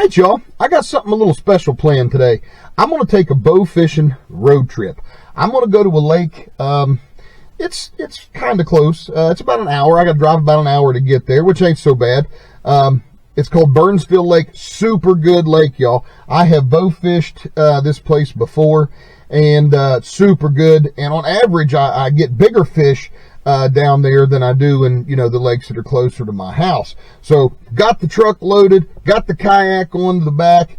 right, y'all, I got something a little special planned today. I'm going to take a bow fishing road trip. I'm going to go to a lake. It's kind of close. It's about an hour. I got to drive about an hour to get there, which ain't so bad. It's called Burnsville Lake. Super good lake, y'all. I have bow fished this place before, and super good. And on average, I get bigger fish down there than I do in, the lakes that are closer to my house. So got the truck loaded, got the kayak on the back,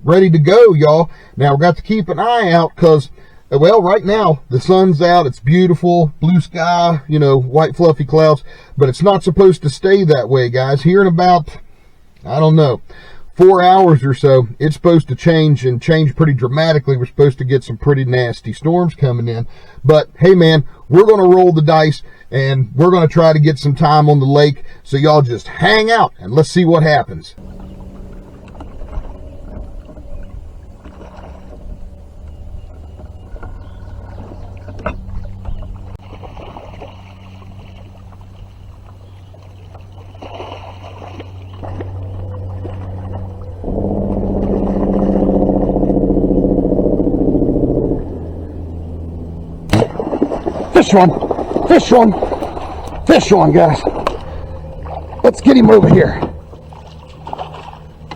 ready to go, y'all. Now we got to keep an eye out because, well, right now the sun's out, it's beautiful, blue sky, white fluffy clouds, but it's not supposed to stay that way, guys. Here in about, I don't know, 4 hours or so, it's supposed to change, and change pretty dramatically. We're supposed to get some pretty nasty storms coming in. But hey, man, we're going to roll the dice, and we're going to try to get some time on the lake. So y'all just hang out, and let's see what happens. Fish on, fish on, fish on, guys. Let's get him over here.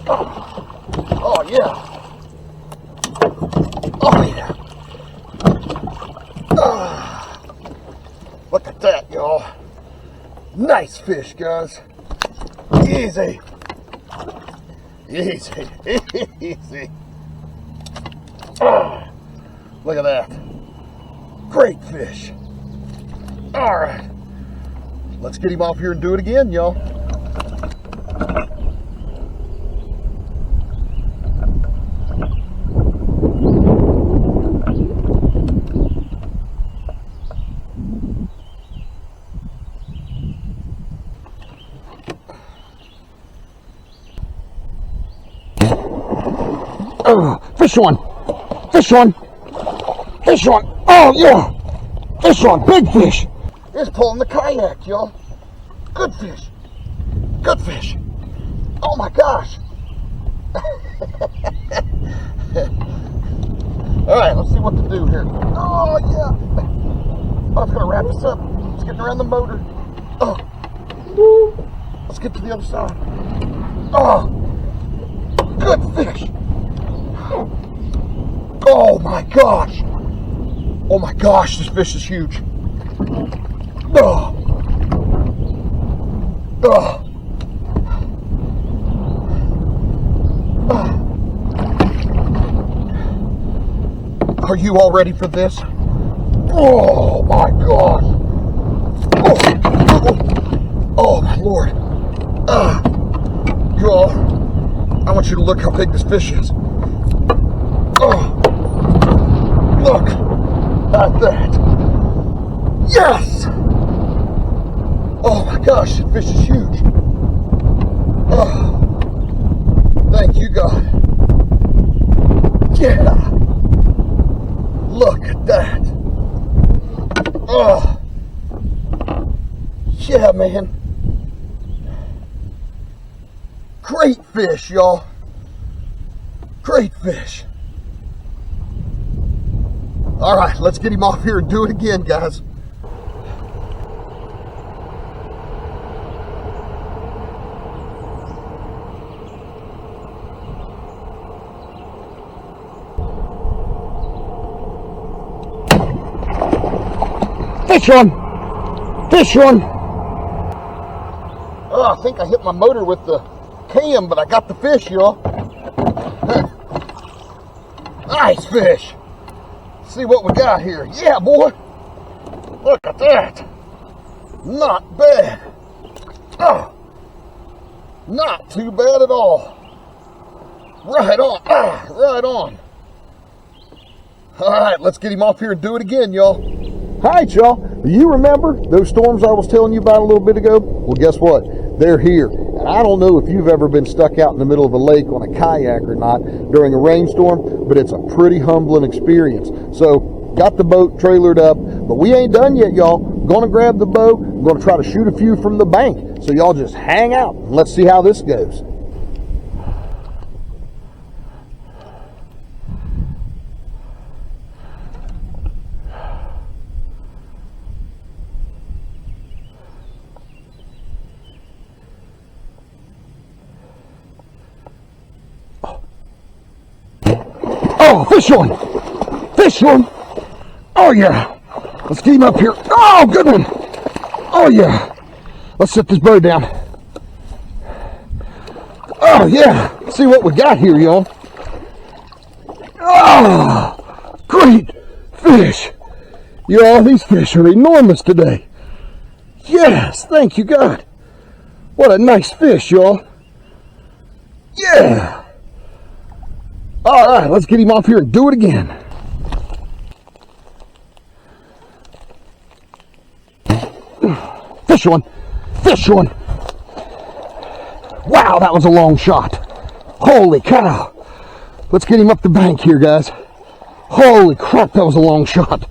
Oh yeah. Oh yeah. Look at that, y'all. Nice fish, guys. Easy. Easy. Easy. Look at that. Great fish. All right, let's get him off here and do it again, y'all. Fish on, fish on, fish on. Oh yeah, fish on, big fish. It's pulling the kayak, y'all. Good fish. Good fish. Oh my gosh. Alright, let's see what to do here. Oh yeah. I was gonna wrap this up. It's getting around the motor. Oh. Let's get to the other side. Oh. Good fish. Oh my gosh. Oh my gosh, this fish is huge. Oh. Oh. Are you all ready for this? Oh my gosh. Oh, oh my Lord. You all, I want you to look how big this fish is. Oh. Look at that. Yes! Oh my gosh, the fish is huge. Oh, thank you, God. Yeah. Look at that. Oh. Yeah, man. Great fish, y'all. Great fish. All right, let's get him off here and do it again, guys. Fish on! Fish on! Oh, I think I hit my motor with the cam, but I got the fish, y'all. Nice fish! Let's see what we got here. Yeah, boy! Look at that! Not bad! Oh, not too bad at all. Right on! Right on! Alright, let's get him off here and do it again, y'all. Alright, y'all. Do you remember those storms I was telling you about a little bit ago? Well, guess what? They're here. And I don't know if you've ever been stuck out in the middle of a lake on a kayak or not during a rainstorm, but it's a pretty humbling experience. So, got the boat trailered up, but we ain't done yet, y'all. Gonna grab the bow. I'm gonna try to shoot a few from the bank. So y'all just hang out and let's see how this goes. Oh, fish on! Fish on! Oh yeah! Let's get him up here. Oh, good one! Oh yeah! Let's set this boat down. Oh yeah! See what we got here, y'all. Oh, great fish! Y'all, these fish are enormous today. Yes, thank you, God. What a nice fish, y'all. Yeah! All right, let's get him off here and do it again. Fish on! Fish on! Wow, that was a long shot. Holy cow! Let's get him up the bank here, guys. Holy crap, that was a long shot.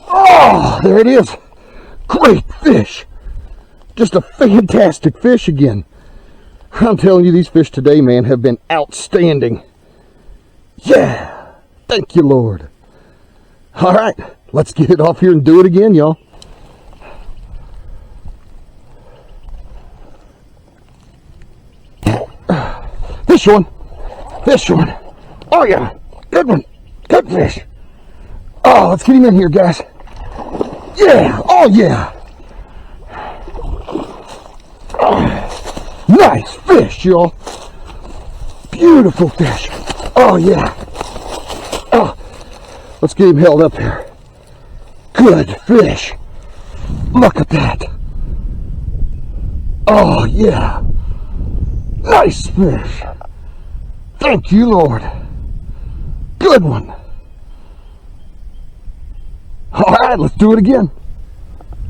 Oh, there it is. Great fish. Just a fantastic fish again. I'm telling you, these fish today, man, have been outstanding. Yeah. Thank you, Lord. All right, let's get it off here and do it again, y'all. Fish on. Fish on. Oh, yeah. Good one. Good fish. Oh, let's get him in here, guys. Yeah. Oh, yeah. Oh, nice fish, y'all. Beautiful fish. Oh, yeah. Oh, let's get him held up here. Good fish. Look at that. Oh, yeah. Nice fish. Thank you, Lord. Good one. All right, let's do it again.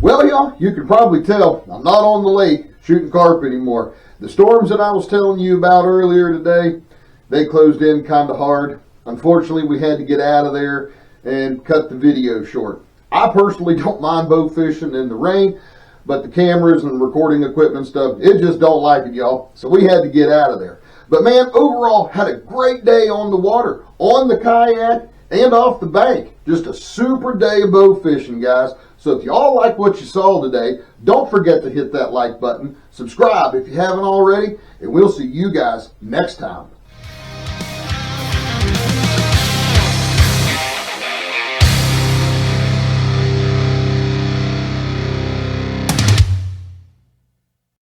Well, y'all, you can probably tell I'm not on the lake shooting carp anymore. The storms that I was telling you about earlier today, they closed in kind of hard. Unfortunately, we had to get out of there and cut the video short. I personally don't mind bow fishing in the rain, but the cameras and recording equipment stuff, it just don't like it, y'all. So we had to get out of there. But man, overall, had a great day on the water, on the kayak, and off the bank. Just a super day of bow fishing, guys. So if y'all like what you saw today, don't forget to hit that like button, subscribe if you haven't already, and we'll see you guys next time.